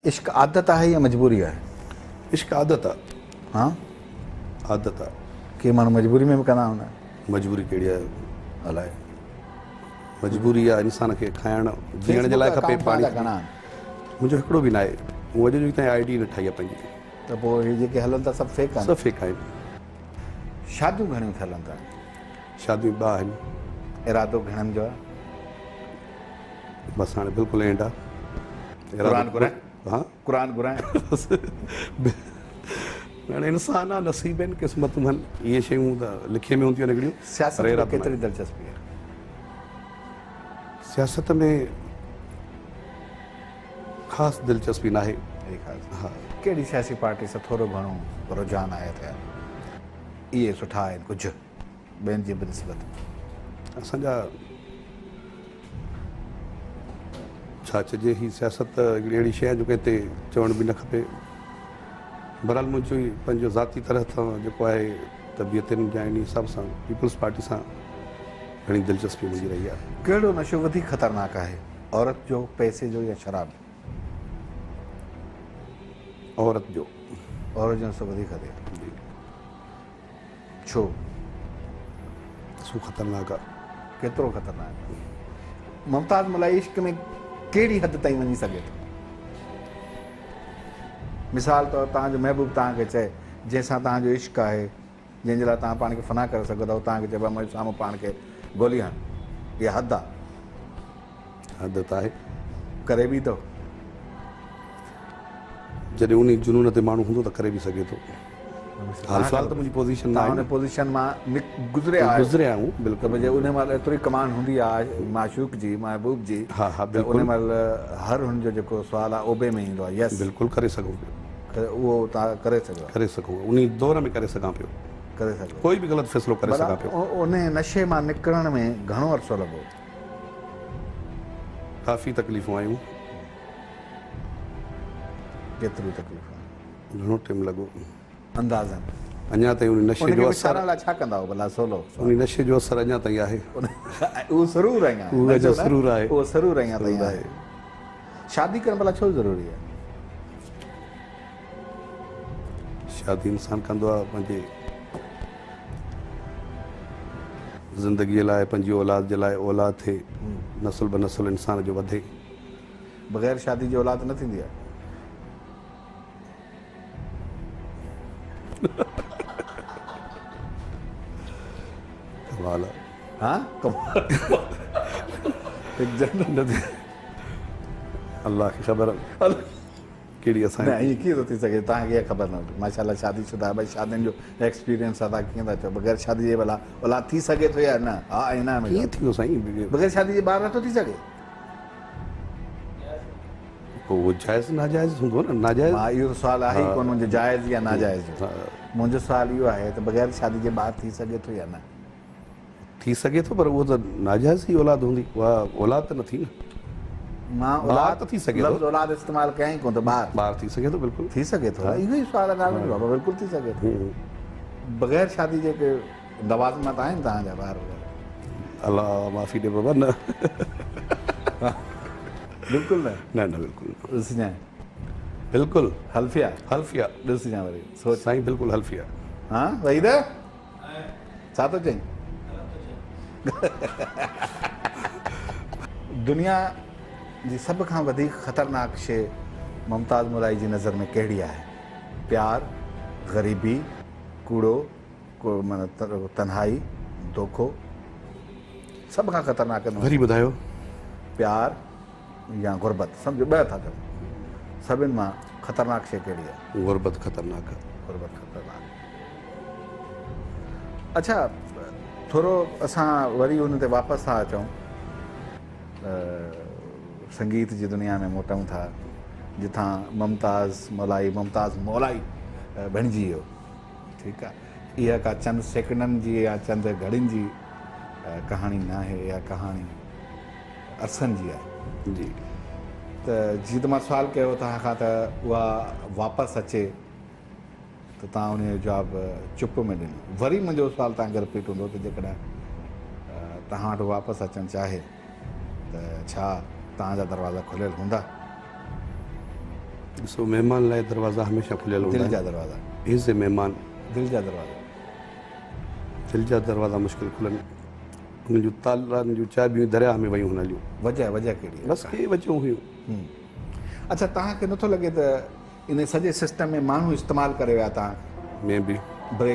इश्क आदत है या मजबूरी है? इश्क आदत आहे। हाँ, आदत आहे। के माण्हू मजबूरी में भी कंदा हूंदा। मजबूरी कहिड़ी आहे? अलाए मजबूरी आहे इंसान खे खाइण जीअण जे लाइ खपे पाणी। घणा मुंहिंजो हिकिड़ो बि न आहे। मूं अॼु ताईं आई न ठाही आहे पंहिंजी। त पोइ हे जेके हलनि था सभु फेक आहिनि। सभु फेक आहिनि। शादियूं घणियूं थियनि था? शादियूं 2 आहिनि। इरादो घणनि जो आहे? बसि हाणे बिल्कुलु एंड आहे। क़ुरान घुराए? हाँ, क़ुरान घुराए? हाणे इंसान आहे, नसीब आहिनि, क़िस्मतूं आहिनि, इहे शयूं त लिखे में हूंदियूं आहिनि हिकिड़ियूं। सियासत में केतिरी दिलचस्पी आहे? सियासत में ख़ासि दिलचस्पी न आहे। हा, कहिड़ी सियासी पार्टी सां थोरो घणो रुझान आहे त इहे सुठा आहिनि कुझु ॿियनि जी बनिस्बत? असांजा छा चइजे, ही सियासत हिकिड़ी अहिड़ी शइ आहे जो कंहिं ते चवण बि न खपे। बहरहाल मुंहिंजो ई पंहिंजो ज़ाती तरह सां जेको आहे तबियतुनि जा इन हिसाब सां पीपल्स पार्टी सां घणी दिलचस्पी मुंहिंजी रही आहे। कहिड़ो नशो वधीक ख़तरनाक आहे, औरत जो, पैसे जो या शराब? औरत जो। औरत जो नशो वधीक आहे। छो? सो ख़तरनाक आहे। केतिरो ख़तरनाक आहे? मुमताज़ मलाई इश्क में कहिड़ी हद ताईं वञी सघे थो? मिसाल तौरु तव्हांजो महबूब तव्हांखे चए जंहिंसां तव्हांजो इश्क आहे, जंहिंजे लाइ तव्हां पाण खे फना करे सघो था, तव्हांखे चइबो आहे मुंहिंजे साम्हूं पाण खे गोली हण, इहा हद आहे? हद त आहे। करे बि थो? जॾहिं उन जुनून ते माण्हू हूंदो त करे बि सघे थो। हाल फ़िलहाल त मुंहिंजी पोज़ीशन न आहे। उन पोज़ीशन मां गुज़रिया आहियूं त बिल्कुलु। मुंहिंजे उन महिल एतिरी कमान हूंदी आहे माशूक जी, महबूब जी। हा हा उन बिल्कुलु महिल हर हुनजो जेको सुवालु आहे ओबे में ईंदो आहे। यस, बिल्कुलु करे सघूं पियो। उहो तव्हां करे सघो? करे सघूं, उन दौर में करे सघां पियो। करे सघो? कोई बि ग़लति फ़ैसिलो करे सघां पियो। उन नशे मां निकिरण में घणो अरसो लॻो? काफ़ी तकलीफ़ूं आयूं। केतिरियूं तकलीफ़ूं? घणो टाइम लॻो। अंदाज़न अञा ताईं उन नशे जो असर, लाइ छा कंदा हो भला? सोलो उन नशे जो असर अञा ताईं आहे। उहो ज़रूरु अञा उहो जो ज़रूरु आहे। उहो ज़रूरु अञा ताईं आहे। शादी करणु भला छो ज़रूरी आहे? शादी इंसान कंदो आहे पंहिंजे ज़िंदगीअ लाइ, पंहिंजी औलाद जे लाइ, औलाद थिए, नसुल ब नसुल इंसान जो वधे। बग़ैर शादी जी औलाद न थींदी आहे? कमाल आहे। हाँ, अल्लाह खे ख़बर कहिड़ी असां। न, ईअं कीअं थो थी सघे? तव्हांखे इहा ख़बर न हुजे? माशाल्लाह शादीशुदा भई शादियुनि जो एक्सपीरियंस आहे, तव्हां कीअं था चओ? बग़ैर शादी जे भला औलाद थी सघे थो या न? हा ऐं न? कीअं थी वियो साईं? बग़ैर शादी जे ॿार नथो थी सघे? पोइ उहो जाइज़ नाजाइज़ हूंदो न? नाजाइज़। हा, इहो सुवालु आहे ई कोन मुंहिंजो जाइज़ या नाजाइज़ जो। मुंहिंजो सुवालु इहो आहे त बग़ैर शादी जे ॿार थी सघे थो या न? थी सघे थो, पर उहो त नाजाइज़ ई औलाद हूंदी, उहा औलाद त न थी न। मां औलाद त थी सघे थो। लफ़्ज़ औलाद इस्तेमालु कयां ई कोन थो। ॿार थी सघे थो, बिल्कुलु थी सघे थो। इहो ई सुवालु आहे, बाबा बिल्कुलु थी सघे थो। बग़ैर शादी जेके लवाज़िमात आहिनि तव्हांजा ॿार वग़ैरह? अलाह माफ़ी ॾे बाबा, न बिल्कुलु न? न न बिल्कुलु ॾिसजांइ बिल्कुलु हल्फिया। हल्फिया ॾिसजांइ वरी सोच साईं, बिल्कुलु हल्फिया। हा वहीद छा थो चईं? दुनिया जी सभ खां वधीक ख़तरनाक शइ मुमताज़ मलाई जी नज़र में कहिड़ी आहे? प्यार, ग़रीबी, कूड़ो, माना तन्हाई, धोखो? सभ खां ख़तरनाक वरी ॿुधायो। प्यार या गुरबत? सम्झो ॿ था चओ। सभिनि मां ख़तरनाक शइ कहिड़ी आहे? गुरबत ख़तरनाक आहे। गुरबत ख़तरनाक। अच्छा, थोरो असां वरी हुन ते वापसि था अचूं। संगीत जी दुनिया में मोटूं था, जिथां मुमताज़ मलाई बणिजी वियो। ठीकु आहे, इहा का चंद सेकंडनि जी या चंद घड़ियुनि जी कहाणी न आहे, इहा कहाणी अरसनि जी आहे। जी। त जीअं त मां सुवालु कयो तव्हां खां त उहा वापसि अचे त तव्हां उन जो जवाबु चुप में ॾिनो। वरी मुंहिंजो सुवालु तव्हांखे रिपीट हूंदो त जेकॾहिं तव्हां वटि वापसि अचणु चाहे त छा तव्हांजा दरवाज़ा खुलियल हूंदा? ॾिसो महिमान लाइ दरवाज़ा हमेशह खुलियल हूंदा दिलि जा आहिनि। दरवाज़ा, इज़ ए महिमान, दिलि जा दरवाज़ा। दिलि जा दरवाज़ा मुश्किल खुलनि, उन जूं तालनि जूं चाबियूं दरिया में वयूं हलियूं, वजह कहिड़ी आहे? बसि के वजूं हुयूं। अच्छा, तव्हांखे नथो लॻे त इन सॼे सिस्टम में माण्हू इस्तेमालु करे विया तव्हां में बि ब्रेक